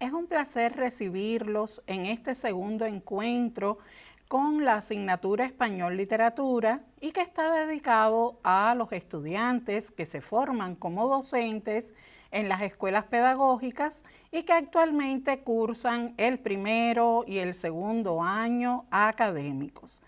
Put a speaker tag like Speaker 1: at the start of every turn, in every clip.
Speaker 1: Es un placer recibirlos en este segundo encuentro con la asignatura Español Literatura y que está dedicado a los estudiantes que se forman como docentes en las escuelas pedagógicas y que actualmente cursan el primero y el segundo año académicos.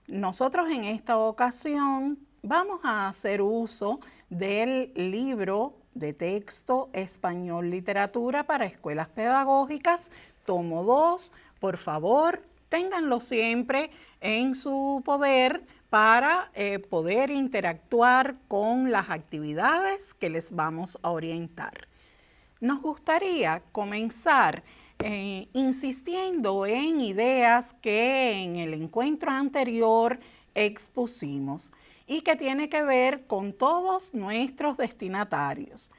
Speaker 1: Nosotros en esta ocasión vamos a hacer uso del libro de texto Español Literatura para Escuelas Pedagógicas, tomo 2. Por favor, ténganlo siempre en su poder para poder interactuar con las actividades que les vamos a orientar. Nos gustaría comenzar insistiendo en ideas que en el encuentro anterior expusimos y que tiene que ver con todos nuestros destinatarios.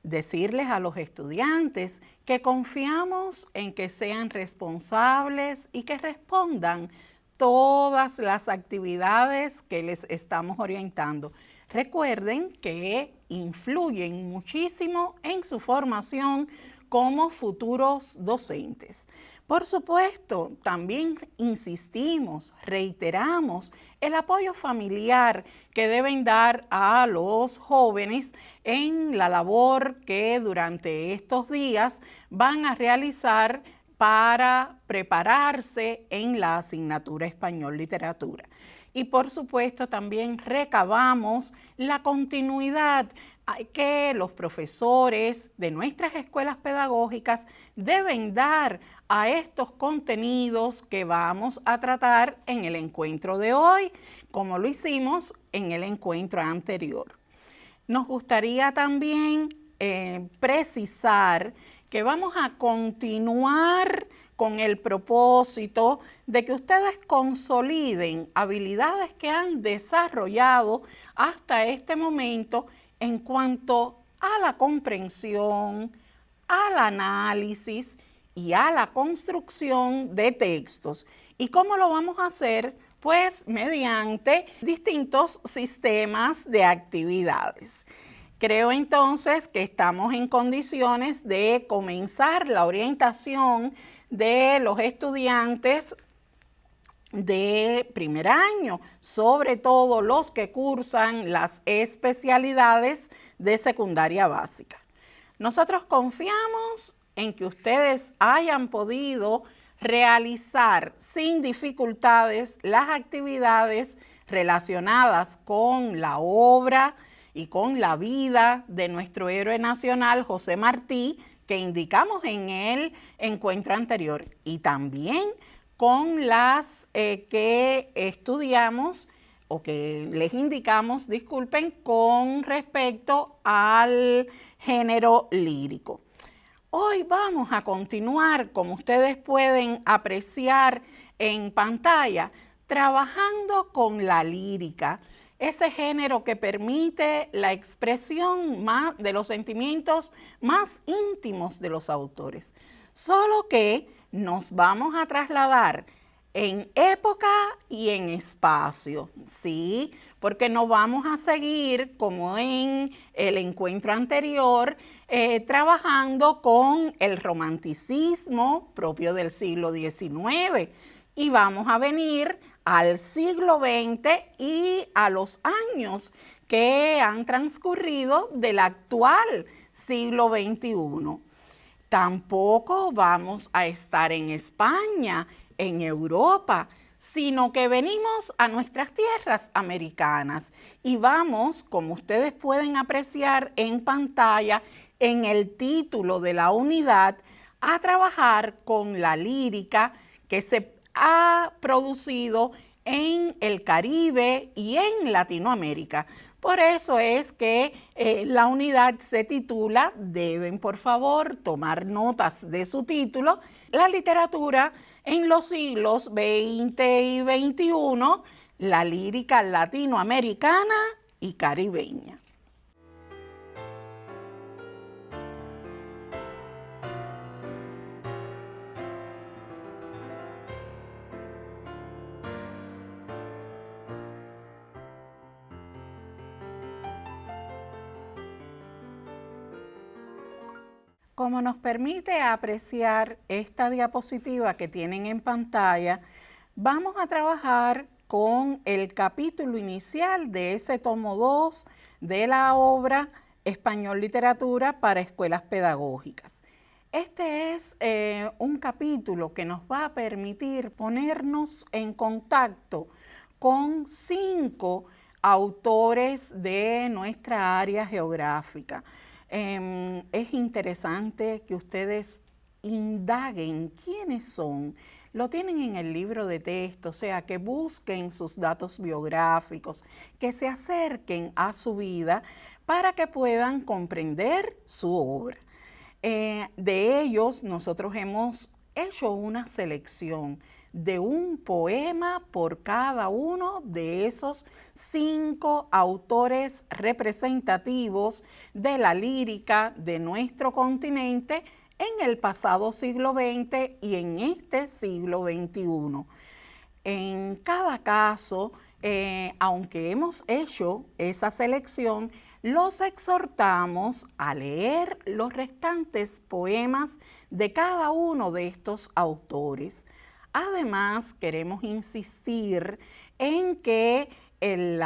Speaker 1: Decirles a los estudiantes que confiamos en que sean responsables y que respondan todas las actividades que les estamos orientando. Recuerden que influyen muchísimo en su formación como futuros docentes. Por supuesto, también insistimos, reiteramos el apoyo familiar que deben dar a los jóvenes en la labor que durante estos días van a realizar para prepararse en la asignatura Español Literatura. Y por supuesto también recabamos la continuidad que los profesores de nuestras escuelas pedagógicas deben dar a estos contenidos que vamos a tratar en el encuentro de hoy, como lo hicimos en el encuentro anterior. Nos gustaría también precisar que vamos a continuar con el propósito de que ustedes consoliden habilidades que han desarrollado hasta este momento en cuanto a la comprensión, al análisis y a la construcción de textos. ¿Y cómo lo vamos a hacer? Pues mediante distintos sistemas de actividades. Creo entonces que estamos en condiciones de comenzar la orientación de los estudiantes de primer año, sobre todo los que cursan las especialidades de secundaria básica. Nosotros confiamos en que ustedes hayan podido realizar sin dificultades las actividades relacionadas con la obra y con la vida de nuestro héroe nacional José Martí, que indicamos en el encuentro anterior, y también con las que estudiamos o que les indicamos, disculpen, con respecto al género lírico. Hoy vamos a continuar, como ustedes pueden apreciar en pantalla, trabajando con la lírica, ese género que permite la expresión de los sentimientos más íntimos de los autores. Solo que nos vamos a trasladar en época y en espacio, ¿sí? Porque no vamos a seguir como en el encuentro anterior, trabajando con el romanticismo propio del siglo XIX y vamos a venir al siglo XX y a los años que han transcurrido del actual siglo XXI. Tampoco vamos a estar en España, en Europa, sino que venimos a nuestras tierras americanas y vamos, como ustedes pueden apreciar en pantalla, en el título de la unidad, a trabajar con la lírica que se ha producido en el Caribe y en Latinoamérica. Por eso es que la unidad se titula, deben por favor tomar notas de su título, la literatura en los siglos XX y XXI, la lírica latinoamericana y caribeña. Como nos permite apreciar esta diapositiva que tienen en pantalla, vamos a trabajar con el capítulo inicial de ese tomo 2 de la obra Español Literatura para Escuelas Pedagógicas. Este es un capítulo que nos va a permitir ponernos en contacto con 5 autores de nuestra área geográfica. Es interesante que ustedes indaguen quiénes son. Lo tienen en el libro de texto, o sea, que busquen sus datos biográficos, que se acerquen a su vida para que puedan comprender su obra. De ellos, nosotros hemos hecho una selección de un poema por cada uno de esos 5 autores representativos de la lírica de nuestro continente en el pasado siglo XX y en este siglo XXI. En cada caso, aunque hemos hecho esa selección, los exhortamos a leer los restantes poemas de cada uno de estos autores. Además, queremos insistir en que el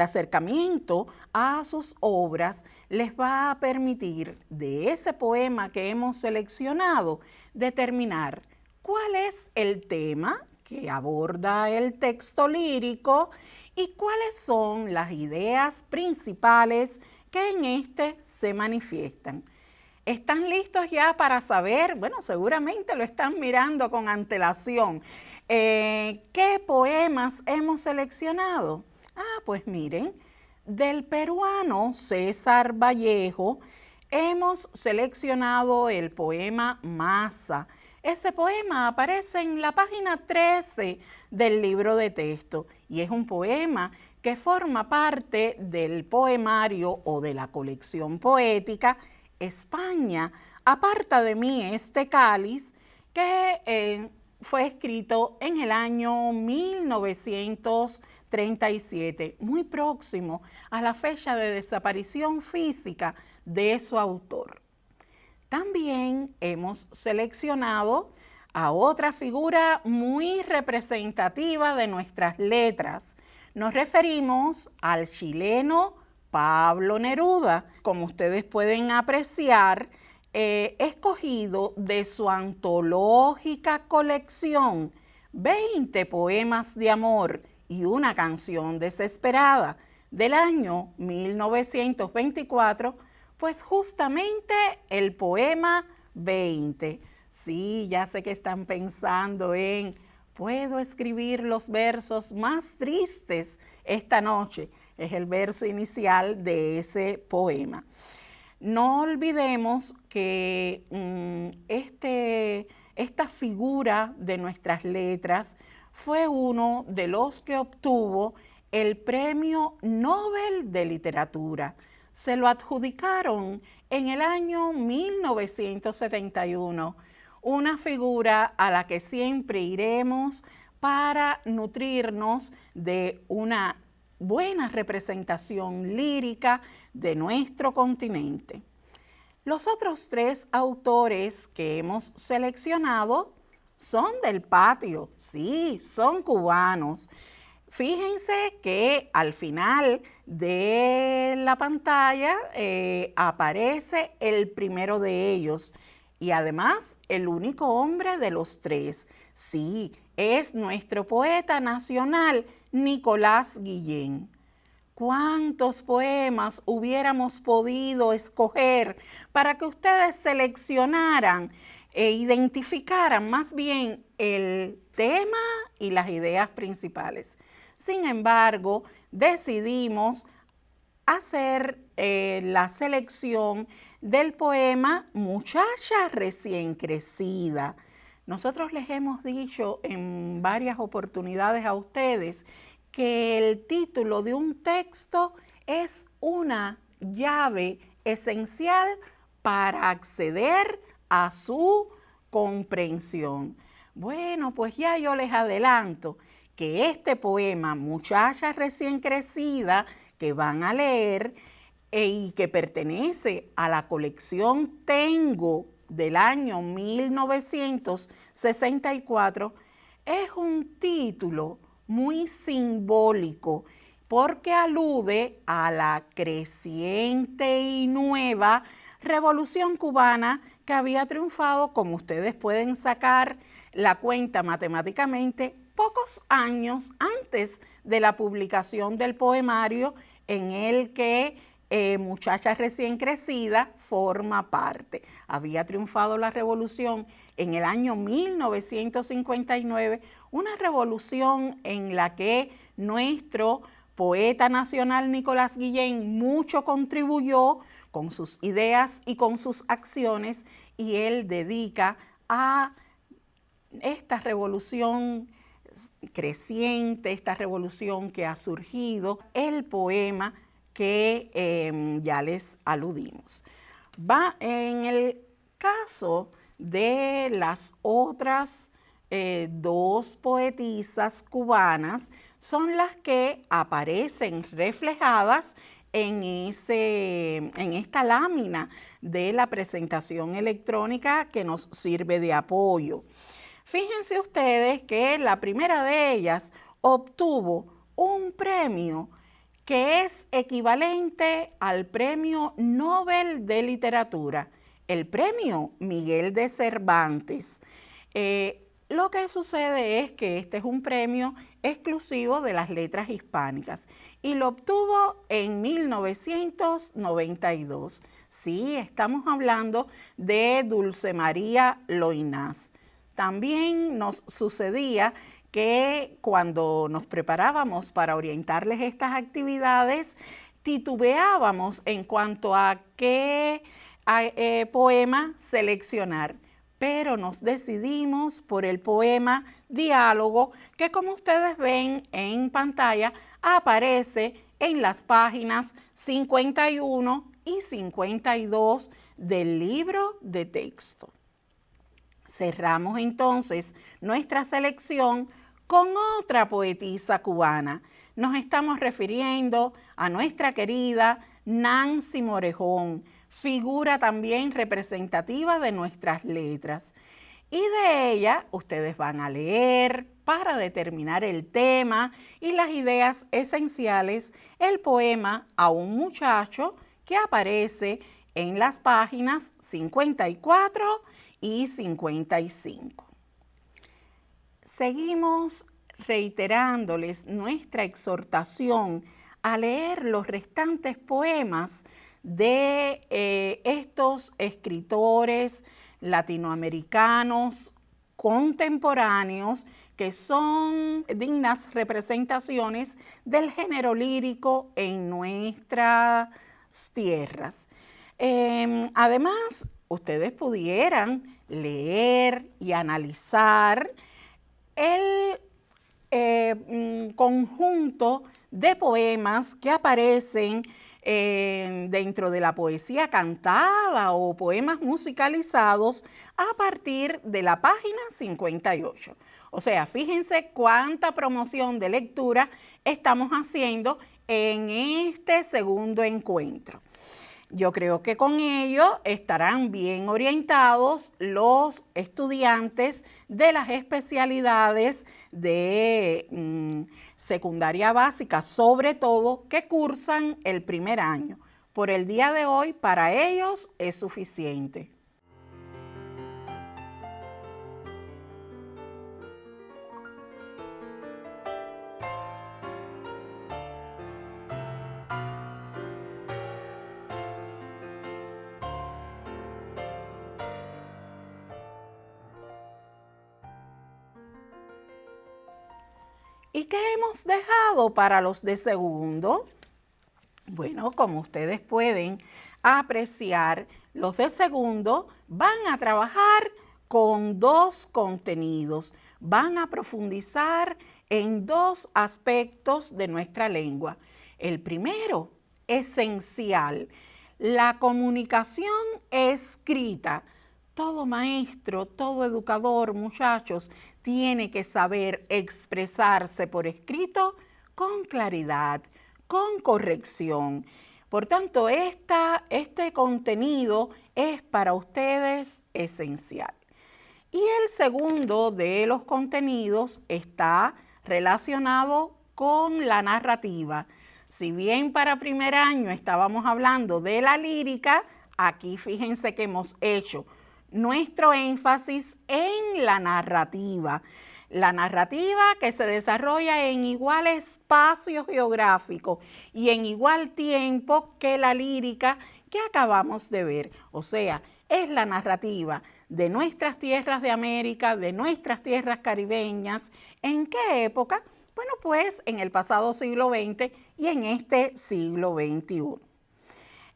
Speaker 1: acercamiento a sus obras les va a permitir, de ese poema que hemos seleccionado, determinar cuál es el tema que aborda el texto lírico y cuáles son las ideas principales que en este se manifiestan. ¿Están listos ya para saber? Bueno, seguramente lo están mirando con antelación. ¿Qué poemas hemos seleccionado? Pues miren, del peruano César Vallejo hemos seleccionado el poema Masa. Ese poema aparece en la página 13 del libro de texto y es un poema que forma parte del poemario o de la colección poética España, aparta de mí este cáliz, que fue escrito en el año 1937, muy próximo a la fecha de desaparición física de su autor. También hemos seleccionado a otra figura muy representativa de nuestras letras. Nos referimos al chileno Pablo Neruda. Como ustedes pueden apreciar, escogido de su antológica colección 20 poemas de amor y una canción desesperada del año 1924, pues justamente el poema 20. Sí, ya sé que están pensando en, ¿puedo escribir los versos más tristes esta noche? Es el verso inicial de ese poema. No olvidemos que esta figura de nuestras letras fue uno de los que obtuvo el Premio Nobel de Literatura. Se lo adjudicaron en el año 1971, una figura a la que siempre iremos para nutrirnos de una buena representación lírica de nuestro continente. Los otros 3 autores que hemos seleccionado son del patio, sí, son cubanos. Fíjense que al final de la pantalla aparece el primero de ellos y además el único hombre de los 3. Sí, es nuestro poeta nacional, Nicolás Guillén. ¿Cuántos poemas hubiéramos podido escoger para que ustedes seleccionaran e identificaran más bien el tema y las ideas principales? Sin embargo, decidimos hacer la selección del poema Muchacha recién crecida. Nosotros les hemos dicho en varias oportunidades a ustedes que el título de un texto es una llave esencial para acceder a su comprensión. Bueno, pues ya yo les adelanto que este poema, Muchacha recién crecida, que van a leer, y que pertenece a la colección Tengo del año 1964, es un título muy simbólico porque alude a la creciente y nueva revolución cubana que había triunfado, como ustedes pueden sacar la cuenta matemáticamente, pocos años antes de la publicación del poemario en el que Muchacha Recién Crecida forma parte. Había triunfado la revolución en el año 1959, una revolución en la que nuestro poeta nacional Nicolás Guillén mucho contribuyó con sus ideas y con sus acciones, y él dedica a esta revolución creciente, esta revolución que ha surgido, el poema que ya les aludimos. En el caso de las otras dos poetisas cubanas, son las que aparecen reflejadas en esta lámina de la presentación electrónica que nos sirve de apoyo. Fíjense ustedes que la primera de ellas obtuvo un premio que es equivalente al Premio Nobel de Literatura, el Premio Miguel de Cervantes. Lo que sucede es que este es un premio exclusivo de las letras hispánicas y lo obtuvo en 1992. Sí, estamos hablando de Dulce María Loinás. También nos sucedía que cuando nos preparábamos para orientarles estas actividades, titubeábamos en cuanto a qué poema seleccionar, pero nos decidimos por el poema Diálogo, que como ustedes ven en pantalla, aparece en las páginas 51 y 52 del libro de texto. Cerramos entonces nuestra selección con otra poetisa cubana. Nos estamos refiriendo a nuestra querida Nancy Morejón, figura también representativa de nuestras letras. Y de ella ustedes van a leer, para determinar el tema y las ideas esenciales, el poema A un muchacho, que aparece en las páginas 54 y 55. Seguimos reiterándoles nuestra exhortación a leer los restantes poemas de estos escritores latinoamericanos contemporáneos que son dignas representaciones del género lírico en nuestras tierras. Además, ustedes pudieran leer y analizar el conjunto de poemas que aparecen dentro de la poesía cantada o poemas musicalizados a partir de la página 58. O sea, fíjense cuánta promoción de lectura estamos haciendo en este segundo encuentro. Yo creo que con ello estarán bien orientados los estudiantes de las especialidades de secundaria básica, sobre todo que cursan el primer año. Por el día de hoy, para ellos es suficiente. ¿Y qué hemos dejado para los de segundo? Bueno, como ustedes pueden apreciar, los de segundo van a trabajar con dos contenidos, van a profundizar en dos aspectos de nuestra lengua. El primero, esencial, la comunicación escrita. Todo maestro, todo educador, muchachos, tiene que saber expresarse por escrito con claridad, con corrección. Por tanto, este contenido es para ustedes esencial. Y el segundo de los contenidos está relacionado con la narrativa. Si bien para primer año estábamos hablando de la lírica, aquí fíjense que hemos hecho nuestro énfasis en la narrativa. La narrativa que se desarrolla en igual espacio geográfico y en igual tiempo que la lírica que acabamos de ver. O sea, es la narrativa de nuestras tierras de América, de nuestras tierras caribeñas. ¿En qué época? Bueno, pues en el pasado siglo XX y en este siglo XXI.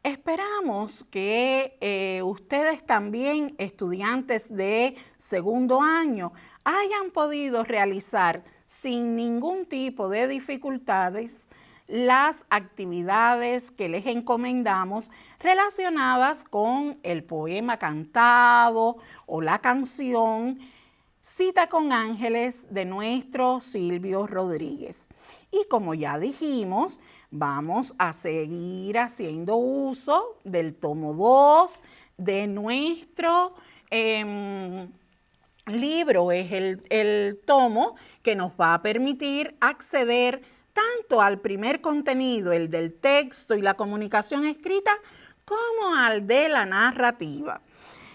Speaker 1: Esperamos que ustedes también, estudiantes de segundo año, hayan podido realizar sin ningún tipo de dificultades las actividades que les encomendamos relacionadas con el poema cantado o la canción Cita con Ángeles de nuestro Silvio Rodríguez. Y como ya dijimos, vamos a seguir haciendo uso del tomo 2 de nuestro libro. Es el tomo que nos va a permitir acceder tanto al primer contenido, el del texto y la comunicación escrita, como al de la narrativa.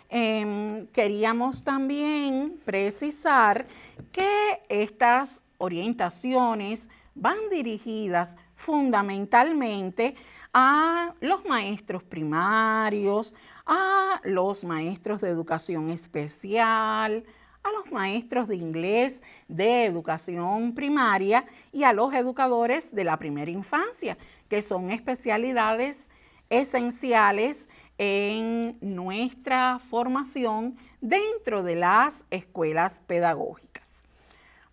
Speaker 1: Queríamos también precisar que estas orientaciones van dirigidas fundamentalmente a los maestros primarios, a los maestros de educación especial, a los maestros de inglés de educación primaria y a los educadores de la primera infancia, que son especialidades esenciales en nuestra formación dentro de las escuelas pedagógicas.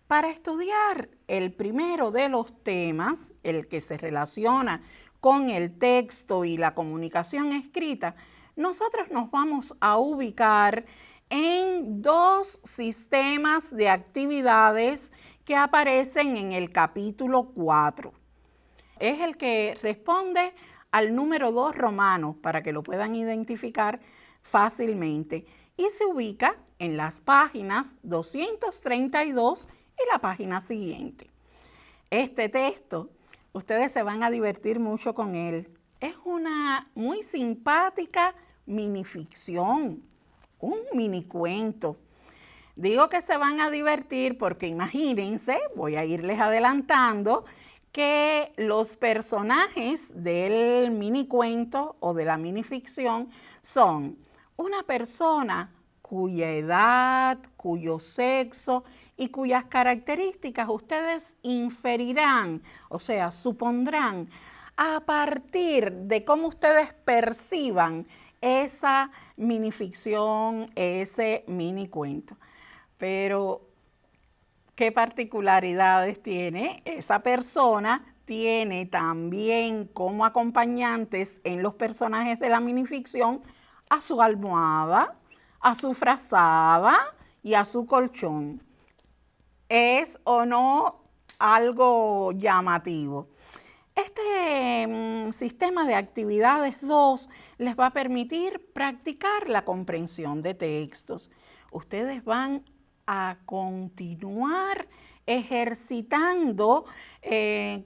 Speaker 1: Para estudiar el primero de los temas, el que se relaciona con el texto y la comunicación escrita, nosotros nos vamos a ubicar en dos sistemas de actividades que aparecen en el capítulo 4. Es el que responde al número 2 romano, para que lo puedan identificar fácilmente, y se ubica en las páginas 232 y la página siguiente. Este texto, ustedes se van a divertir mucho con él. Es una muy simpática minificción, un minicuento. Digo que se van a divertir porque imagínense, voy a irles adelantando, que los personajes del minicuento o de la minificción son una persona cuya edad, cuyo sexo y cuyas características ustedes inferirán, o sea, supondrán a partir de cómo ustedes perciban esa minificción, ese minicuento. Pero ¿qué particularidades tiene? Esa persona tiene también como acompañantes en los personajes de la minificción a su almohada, a su frazada y a su colchón. ¿Es o no algo llamativo? Este sistema de actividades 2 les va a permitir practicar la comprensión de textos. Ustedes van a continuar ejercitando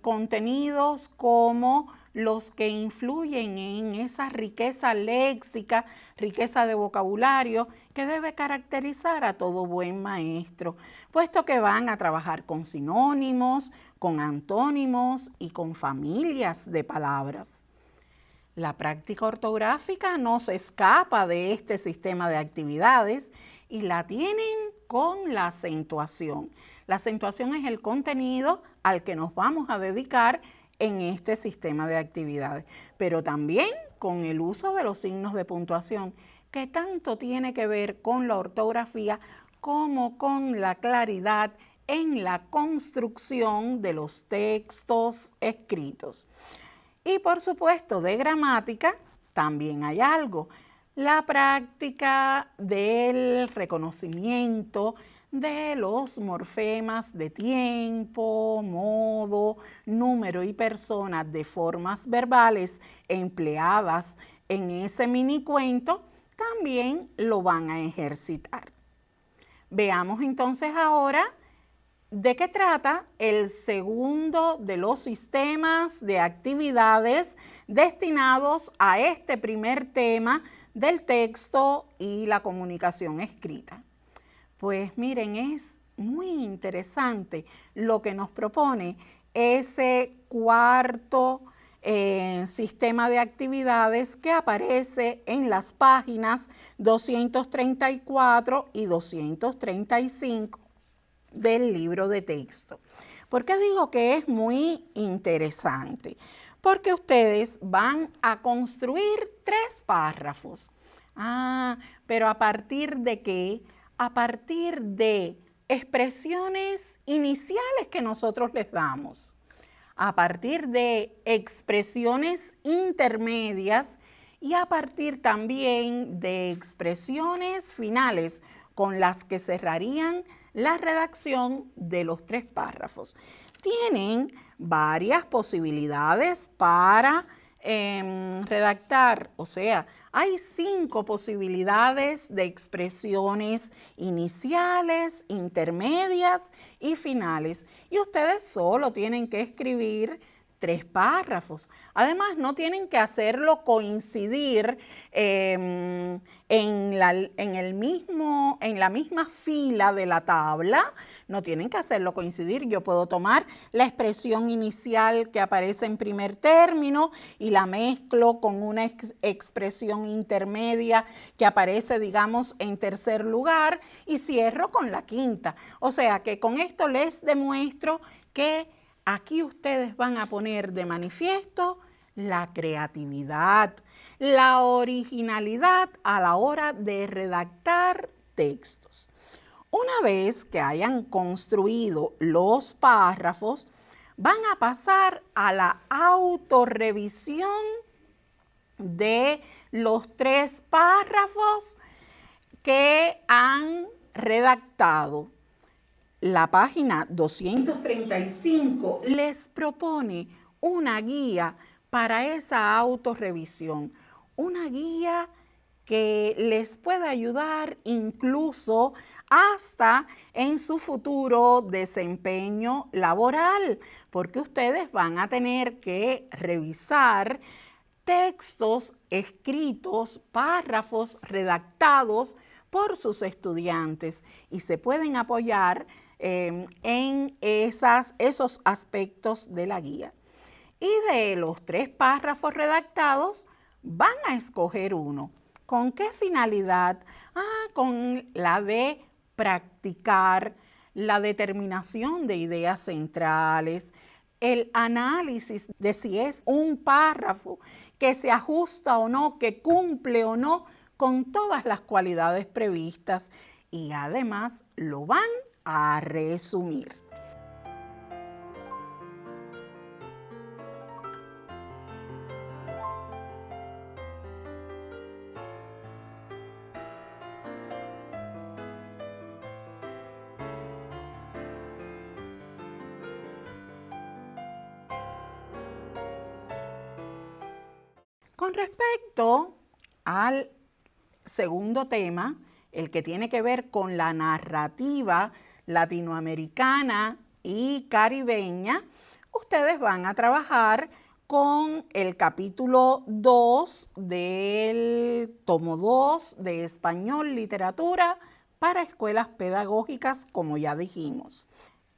Speaker 1: contenidos como los que influyen en esa riqueza léxica, riqueza de vocabulario que debe caracterizar a todo buen maestro, puesto que van a trabajar con sinónimos, con antónimos y con familias de palabras. La práctica ortográfica no se escapa de este sistema de actividades y la tienen con la acentuación. La acentuación es el contenido al que nos vamos a dedicar en este sistema de actividades, pero también con el uso de los signos de puntuación, que tanto tiene que ver con la ortografía como con la claridad en la construcción de los textos escritos. Y por supuesto, de gramática también hay algo. La práctica del reconocimiento de los morfemas de tiempo, modo, número y persona de formas verbales empleadas en ese mini cuento, también lo van a ejercitar. Veamos entonces ahora de qué trata el segundo de los sistemas de actividades destinados a este primer tema del texto y la comunicación escrita. Pues miren, es muy interesante lo que nos propone ese cuarto sistema de actividades que aparece en las páginas 234 y 235 del libro de texto. ¿Por qué digo que es muy interesante? Porque ustedes van a construir 3 párrafos. Pero ¿a partir de qué? A partir de expresiones iniciales que nosotros les damos, a partir de expresiones intermedias y a partir también de expresiones finales con las que cerrarían la redacción de los 3 párrafos. Tienen varias posibilidades para redactar, o sea, hay 5 posibilidades de expresiones iniciales, intermedias y finales. Y ustedes solo tienen que escribir 3 párrafos. Además, no tienen que hacerlo coincidir en la misma fila de la tabla. No tienen que hacerlo coincidir. Yo puedo tomar la expresión inicial que aparece en primer término y la mezclo con una expresión intermedia que aparece, digamos, en tercer lugar y cierro con la quinta. O sea que con esto les demuestro que aquí ustedes van a poner de manifiesto la creatividad, la originalidad a la hora de redactar textos. Una vez que hayan construido los párrafos, van a pasar a la autorrevisión de los 3 párrafos que han redactado. La página 235 les propone una guía para esa autorrevisión, una guía que les puede ayudar incluso hasta en su futuro desempeño laboral, porque ustedes van a tener que revisar textos escritos, párrafos redactados por sus estudiantes y se pueden apoyar en esos aspectos de la guía. Y de los 3 párrafos redactados, van a escoger uno. ¿Con qué finalidad? Con la de practicar la determinación de ideas centrales, el análisis de si es un párrafo que se ajusta o no, que cumple o no con todas las cualidades previstas y además lo van a resumir. Con respecto al segundo tema, el que tiene que ver con la narrativa latinoamericana y caribeña, ustedes van a trabajar con el capítulo 2 del tomo 2 de Español Literatura para Escuelas Pedagógicas, como ya dijimos.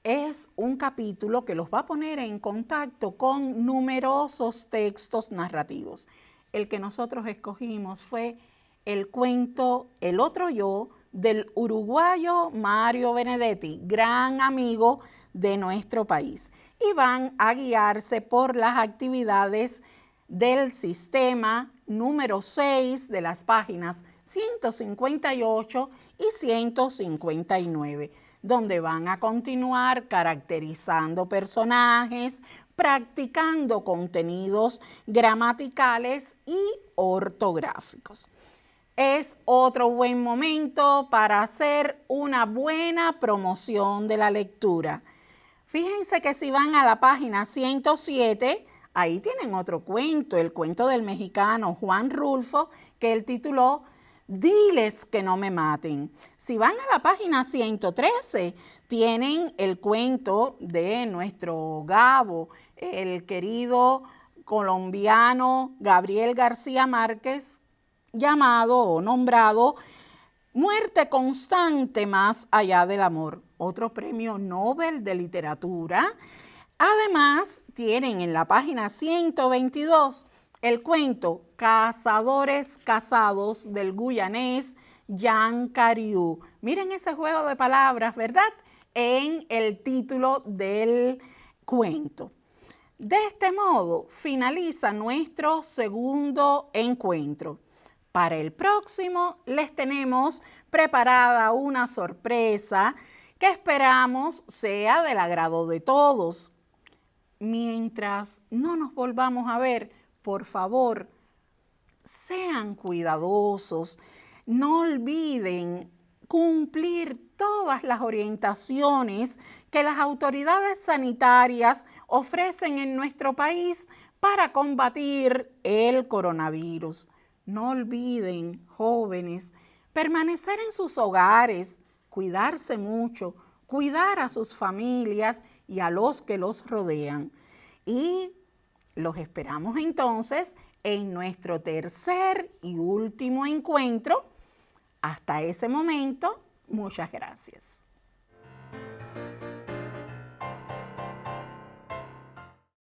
Speaker 1: Es un capítulo que los va a poner en contacto con numerosos textos narrativos. El que nosotros escogimos fue el cuento El otro yo del uruguayo Mario Benedetti, gran amigo de nuestro país. Y van a guiarse por las actividades del sistema número 6 de las páginas 158 y 159, donde van a continuar caracterizando personajes, practicando contenidos gramaticales y ortográficos. es otro buen momento para hacer una buena promoción de la lectura. Fíjense que si van a la página 107, ahí tienen otro cuento, el cuento del mexicano Juan Rulfo, que él tituló Diles que no me maten. Si van a la página 113, tienen el cuento de nuestro Gabo, el querido colombiano Gabriel García Márquez, llamado o nombrado Muerte constante más allá del amor, otro premio Nobel de literatura. Además, tienen en la página 122 el cuento Cazadores casados del guyanés Jean Cariou. Miren ese juego de palabras, ¿verdad? En el título del cuento. De este modo, finaliza nuestro segundo encuentro. Para el próximo les tenemos preparada una sorpresa que esperamos sea del agrado de todos. Mientras no nos volvamos a ver, por favor, sean cuidadosos. No olviden cumplir todas las orientaciones que las autoridades sanitarias ofrecen en nuestro país para combatir el coronavirus. No olviden, jóvenes, permanecer en sus hogares, cuidarse mucho, cuidar a sus familias y a los que los rodean. Y los esperamos entonces en nuestro tercer y último encuentro. Hasta ese momento, muchas gracias.